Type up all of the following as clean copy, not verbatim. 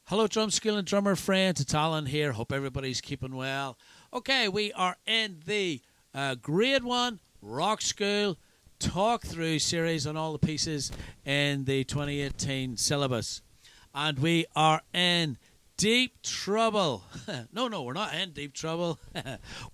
Hello, drum school and drummer friends. It's Alan here. Hope everybody's keeping well. Okay, we are in the Grade 1 Rock School Talk Through series on all the pieces in the 2018 syllabus. And we are in deep trouble. No, we're not in deep trouble.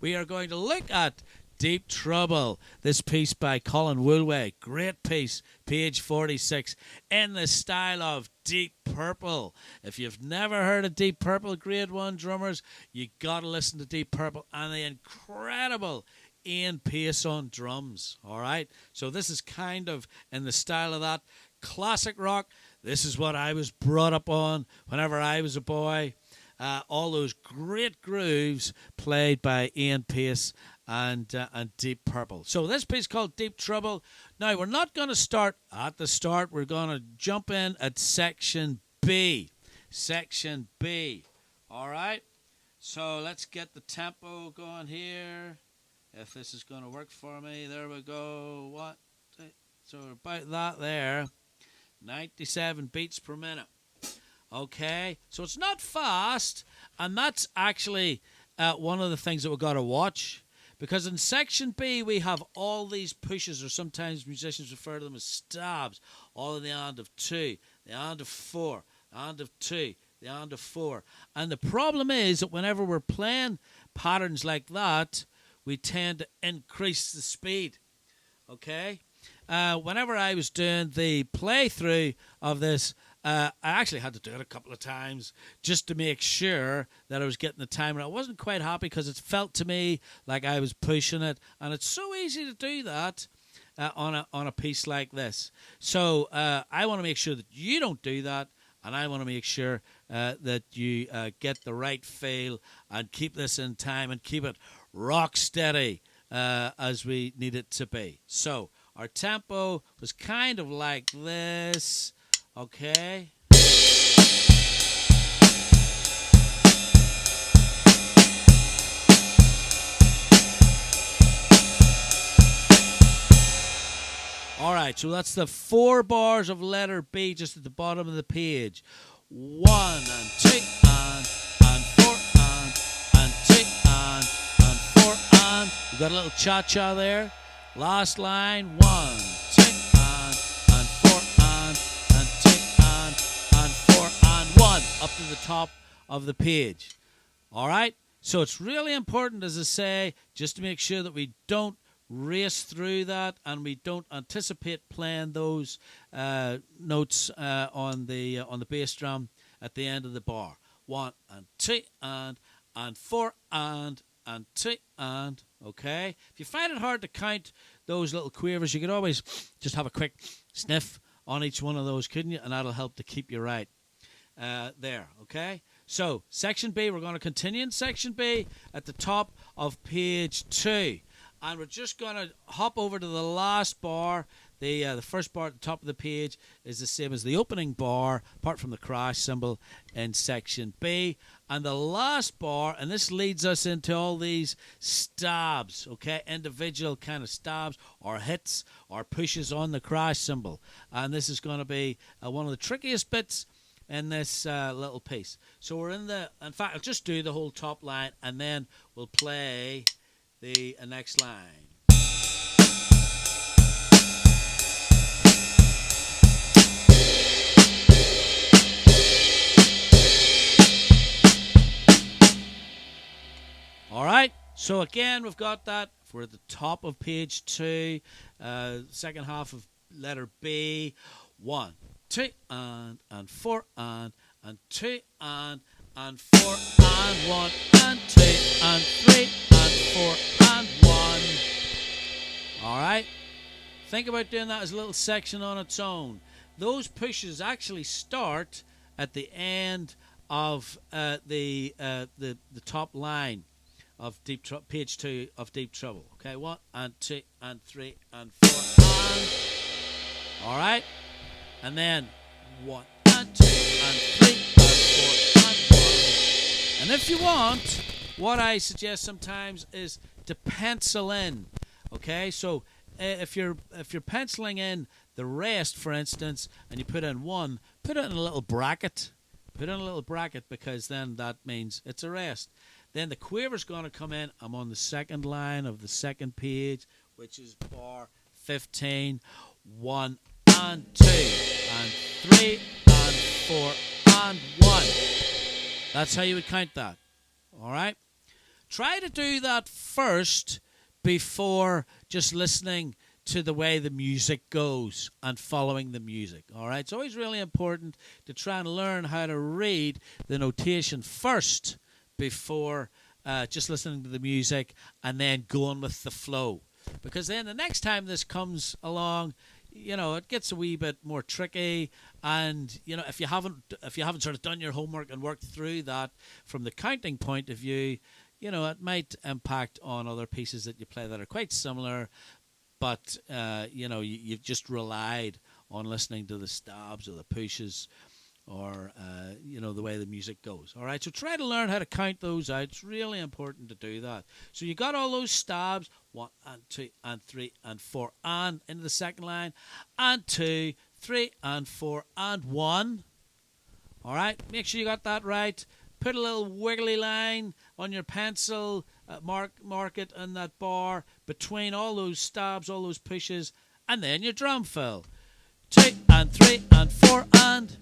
We are going to look at Deep Trouble, this piece by Colin Woolway. Great piece, page 46, in the style of Deep Purple. If you've never heard of Deep Purple, Grade 1 drummers, you got to listen to Deep Purple and the incredible Ian Pace on drums. All right, so this is kind of in the style of that classic rock. This is what I was brought up on whenever I was a boy. All those great grooves played by Ian Pace and Deep Purple. So this piece called Deep Trouble. Now, we're not going to start at the start. We're going to jump in at section B. Section B. All right? So let's get the tempo going here. If this is going to work for me. There we go. What? So about that there. 97 beats per minute. Okay? So it's not fast. And that's actually one of the things that we've got to watch. Because in section B, we have all these pushes, or sometimes musicians refer to them as stabs, all in the hand of 2, the hand of 4, the hand of 2, the hand of 4. And the problem is that whenever we're playing patterns like that, we tend to increase the speed. Okay? Whenever I was doing the playthrough of this, I actually had to do it a couple of times just to make sure that I was getting the time. And I wasn't quite happy because it felt to me like I was pushing it. And it's so easy to do that on a piece like this. So I want to make sure that you don't do that. And I want to make sure that you get the right feel and keep this in time and keep it rock steady as we need it to be. So our tempo was kind of like this. Okay. All right, so that's the 4 bars of letter B just at the bottom of the page. 1 and 2 and 4 and 2 and 4 and. We got a little cha-cha there. Last line, 1, 2 and 4 and 2 and 4 and 1 up to the top of the page. All right? So it's really important, as I say, just to make sure that we don't race through that and we don't anticipate playing those notes on the bass drum at the end of the bar. 1 and 2 and 4 and 2 and. Okay? If you find it hard to count those little quavers, you could always just have a quick sniff on each one of those, couldn't you? And that'll help to keep you right there. Okay? So, section B, we're going to continue in section B at the top of page 2. And we're just going to hop over to the last bar. The first bar at the top of the page is the same as the opening bar, apart from the crash symbol in section B. And the last bar, and this leads us into all these stabs, okay, individual kind of stabs or hits or pushes on the crash symbol. And this is going to be one of the trickiest bits in this little piece. So we're in fact, I'll just do the whole top line and then we'll play the next line. All right, so again, we've got that. We're at the top of page 2, second half of letter B. 1, 2 and 4 and 2 and 4 and 1 and 2 and 3 and 4 and 1. All right, think about doing that as a little section on its own. Those pushes actually start at the end of the top line of page 2 of Deep Trouble. Okay, 1 and 2 and 3 and 4 and. All right, and then 1 and 2 and 3 and 4 and 1. And if you want, what I suggest sometimes is to pencil in. Okay, so if you're penciling in the rest, for instance, and you put in 1, put it in a little bracket. Put in a little bracket because then that means it's a rest. Then the quaver's going to come in. I'm on the second line of the second page, which is bar 15. 1 and 2 and 3 and 4 and 1. That's how you would count that. All right? Try to do that first before just listening to the way the music goes and following the music. All right? It's always really important to try and learn how to read the notation first before just listening to the music and then going with the flow. Because then the next time this comes along, it gets a wee bit more tricky, and if you haven't sort of done your homework and worked through that from the counting point of view, it might impact on other pieces that you play that are quite similar, but you've just relied on listening to the stabs or the pushes or the way the music goes. All right, so try to learn how to count those out. It's really important to do that. So you got all those stabs, 1 and 2 and 3 and 4 and into the second line, and 2, 3 and 4 and 1. All right, make sure you got that right. Put a little wiggly line on your pencil, mark it in that bar between all those stabs, all those pushes, and then your drum fill. 2 and 3 and 4 and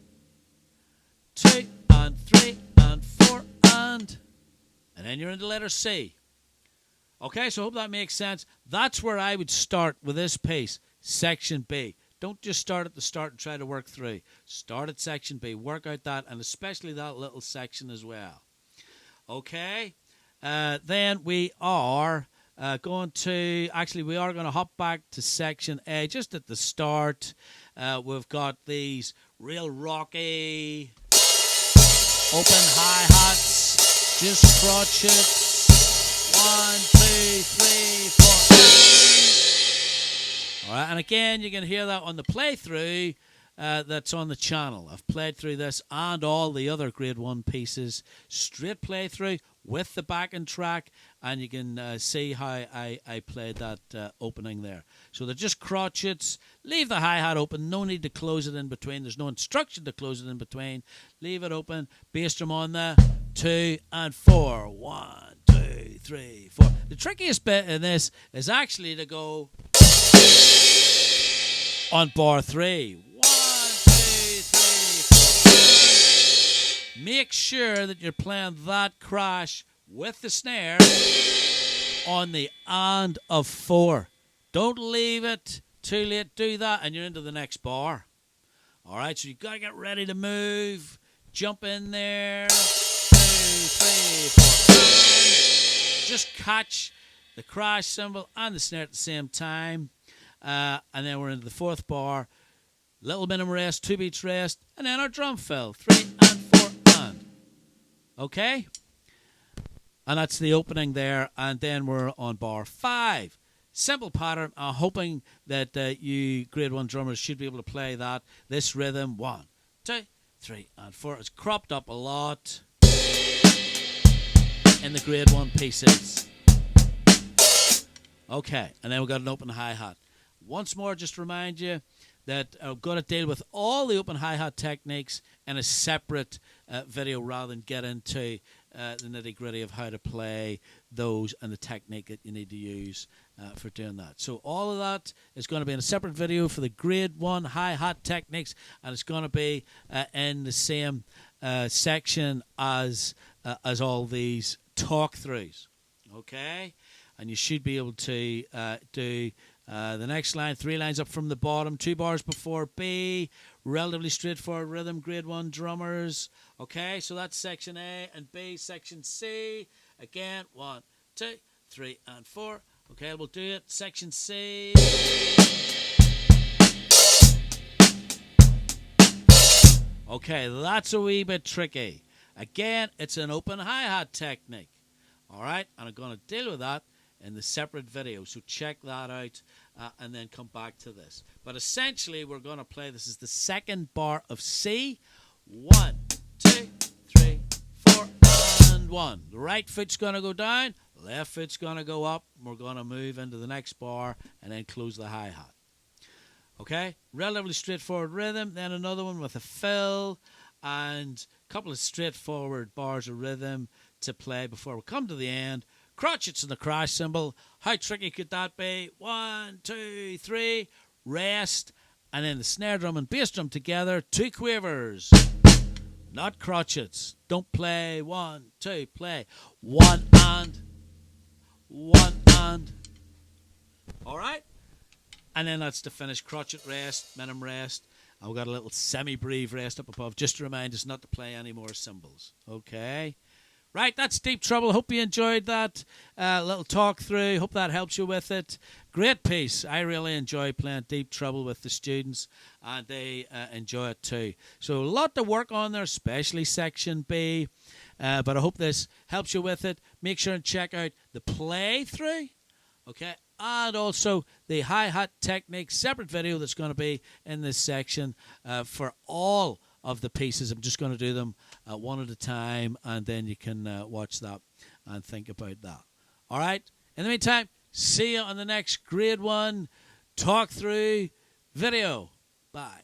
2 and 3 and 4 and then you're in the letter C. Okay, so I hope that makes sense. That's where I would start with this piece, section B. Don't just start at the start and try to work through. Start at section B. Work out that, and especially that little section as well. Okay, then we are going to hop back to section A just at the start. We've got these real rocky open hi-hats, just crotchets. 1, 2, 3, 4. All right, and again, you can hear that on the playthrough that's on the channel. I've played through this and all the other Grade 1 pieces, straight playthrough with the backing track, and you can see how I played that opening there. So they're just crotchets. Leave the hi-hat open. No need to close it in between. There's no instruction to close it in between. Leave it open. Bass drum on the 2 and 4. 1, 2, 3, 4. The trickiest bit in this is actually to go on bar 3. 1, 2, 3, 4. Make sure that you're playing that crash with the snare on the and of 4. Don't leave it too late. Do that and you're into the next bar. All right, so you've got to get ready to move. Jump in there. 2, 3, 4. Just catch the crash cymbal and the snare at the same time. And then we're into the 4th bar. Little minimum rest, 2 beats rest, and then our drum fill. 3 and 4 and. Okay? And that's the opening there. And then we're on bar 5. Simple pattern. I'm hoping that you Grade 1 drummers should be able to play that. This rhythm. 1, 2, 3 and 4. It's cropped up a lot in the Grade 1 pieces. Okay, and then we've got an open hi-hat. Once more, just remind you that I'm going to deal with all the open hi-hat techniques in a separate video rather than get into the nitty-gritty of how to play those and the technique that you need to use for doing that. So all of that is going to be in a separate video for the Grade 1 hi-hat techniques, and it's going to be in the same section as all these talk-throughs. Okay? And you should be able to do the next line, 3 lines up from the bottom, 2 bars before B, relatively straightforward rhythm, Grade 1 drummers. Okay, so that's section A, and B, section C. Again, 1, 2, 3 and 4. Okay, we'll do it. Section C. Okay, that's a wee bit tricky. Again, it's an open hi-hat technique. All right, and I'm going to deal with that in the separate video, so check that out and then come back to this. But essentially, we're going to play, this is the 2nd bar of C. 1, 2, 3, 4, and 1. The right foot's going to go down, left foot's going to go up. We're going to move into the next bar and then close the hi-hat. Okay, relatively straightforward rhythm, then another one with a fill, and a couple of straightforward bars of rhythm to play before we come to the end. Crotchets and the crash cymbal. How tricky could that be? 1, 2, 3. Rest. And then the snare drum and bass drum together. 2 quavers. Not crotchets. Don't play. 1, 2. Play. 1 and. 1 and. Alright? And then that's to finish. Crotchet rest. Minim rest. And we've got a little semi-breve rest up above just to remind us not to play any more cymbals. Okay? Right, that's Deep Trouble. Hope you enjoyed that little talk through. Hope that helps you with it. Great piece. I really enjoy playing Deep Trouble with the students, and they enjoy it too. So a lot to work on there, especially Section B. But I hope this helps you with it. Make sure and check out the playthrough, okay, and also the hi-hat technique, separate video that's going to be in this section for all of the pieces. I'm just going to do them one at a time, and then you can watch that and think about that. All right? In the meantime, see you on the next Grade 1 talk through video. Bye.